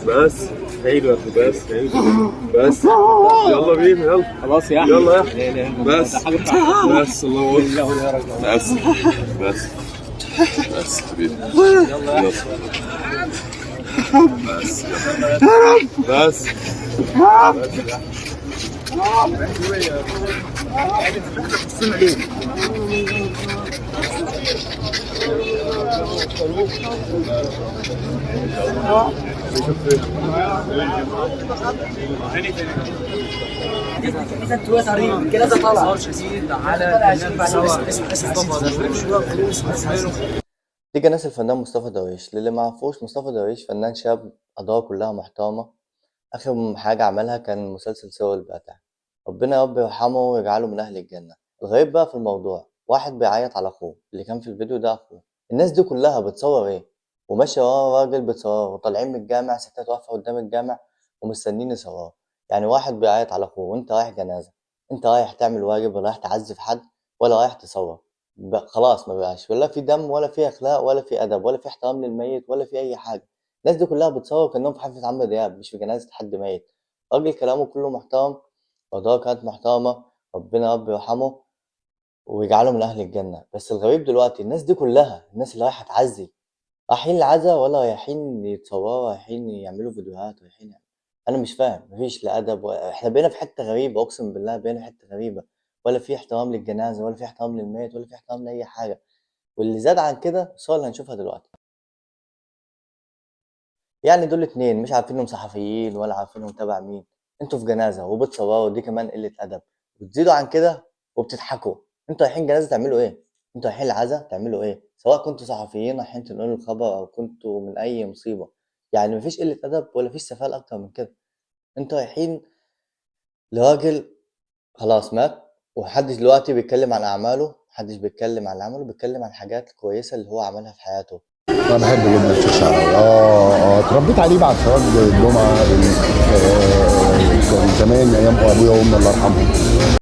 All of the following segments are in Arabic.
بس حلو يا اخي، بس حلو بس. يلا بينا، يلا خلاص يا احمد. يلا يا لا لا احمد، لا، بس ده حاجه بتاعتك. بس الله اكبر. يا راجل. بس بس بس حبيبي، يلا يا يلا بس بس. كده طريق كده ده طالع شديد على سوا. دي كان الفنان مصطفى درويش. للي ما عرفوش، مصطفى درويش فنان شاب أدواره كلها محترمة. آخر حاجة عملها كان مسلسل سوى الباتع. ربنا يا رب يرحمه ويجعله من أهل الجنة. الغريب بقى في الموضوع، واحد بيعيط على أخوه اللي كان في الفيديو ده أخوه. الناس دي كلها بتصور إيه؟ وماشية ورا راجل بتصور، وطالعين من الجامع ستات واقفة قدام الجامع ومستنيين يصوروا. يعني واحد بيعيط على أخوه وأنت رايح جنازة، أنت رايح تعمل واجب ولا رايح تعزف حد ولا رايح تصور؟ خلاص ما بقاش ولا في دم ولا في أخلاق ولا في أدب ولا في احترام للميت ولا في أي حاجة. الناس دي كلها بتصور كأنهم في حفلة عمرو دياب مش في جنازة حد ميت. راجل كلامه كله محترم، وأدواره كانت محترمة. ربنا يا رب يرحمه ويجعله من أهل الجنة. بس الغريب دلوقتي الناس دي كلها، الناس اللي رايحة تعزي، رايحين العزا ولا رايحين يتصوروا، رايحين يعملوا فيديوهات، رايحين أنا مش فاهم. مفيش لا أدب إحنا بقينا في حتة غريبة، أقسم بالله بقينا في حتة غريبة. ولا في احترام للجنازة ولا في احترام للميت ولا في احترام لأي حاجة. واللي زاد عن كده الصور اللي هنشوفها دلوقتي، يعني دول اتنين مش عارفينهم صحفيين ولا عارفينهم تبع مين. انتوا في جنازة وبتصوروا، دي كمان قلة أدب. بتزيدوا عن كده وبتضحكوا. انتوا رايحين جنازة تعملوا ايه؟ انتوا رايحين العزا تعملوا ايه؟ سواء كنتوا صحفيين رايحين تنقلوا الخبر أو كنتوا من أي مصيبة. يعني مفيش قلة أدب ولا فيش سفالة أكتر من كده. انتوا رايحين لراجل خلاص مات، ومحدش دلوقتي بيتكلم عن أعماله، محدش بيتكلم عن عمله، بيتكلم عن الحاجات الكويسة اللي هو عملها في حياته. انا بحب جدا الشيخ شعراوي. اتربيت عليه بعد صلاه الجمعه كان زمان ايام ابويا وامي الله يرحمهم.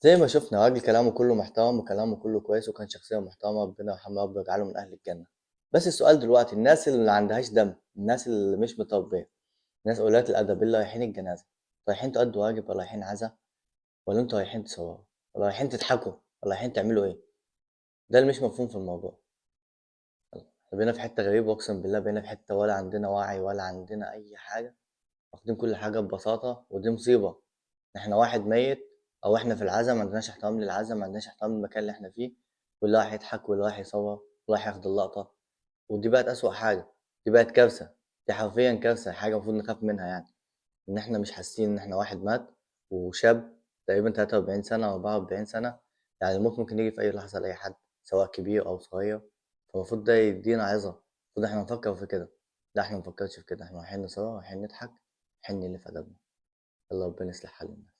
زي ما شفنا راجل كلامه كله محترم وكلامه كله كويس وكان شخصية محترمة. ربنا يرحمه رب يجعله من أهل الجنة. بس السؤال دلوقتي، الناس اللي عندهاش دم، الناس اللي مش متربية، الناس قليلة الأدب اللي رايحين الجنازة، رايحين تأدوا واجب ولا رايحين عزا؟ ولا انتوا رايحين تصوروا ولا رايحين تضحكوا ولا رايحين تعملوا ايه؟ ده اللي مش مفهوم في الموضوع. بقينا في حتة غريبة، أقسم بالله بقينا في حتة ولا عندنا وعي ولا عندنا أي حاجة. واخدين كل حاجة ببساطة، ودي مصيبة. احنا واحد ميت او احنا في العزا ما عندناش احترام للعزا، ما عندناش احترام للمكان اللي احنا فيه. واللي راح يضحك واللي راح يصور واللي راح ياخد اللقطة. ودي بقت اسوأ حاجة. دي بقت كارثة. دي حرفيا كارثة، حاجة المفروض نخاف منها يعني. ان احنا مش حاسين ان احنا واحد مات وشاب تقريبا 43 سنة او 44 سنة. يعني الموت ممكن يجي في اي لحظة لاي حد سواء كبير او صغير. فالمفروض ده يدينا عظة. المفروض احنا نفكر في كده. لا احنا مفكرش في كده، احنا رايحين نصور رايحين نضحك رايحين نلف ادبنا. يلا ربنا يصلح حالنا.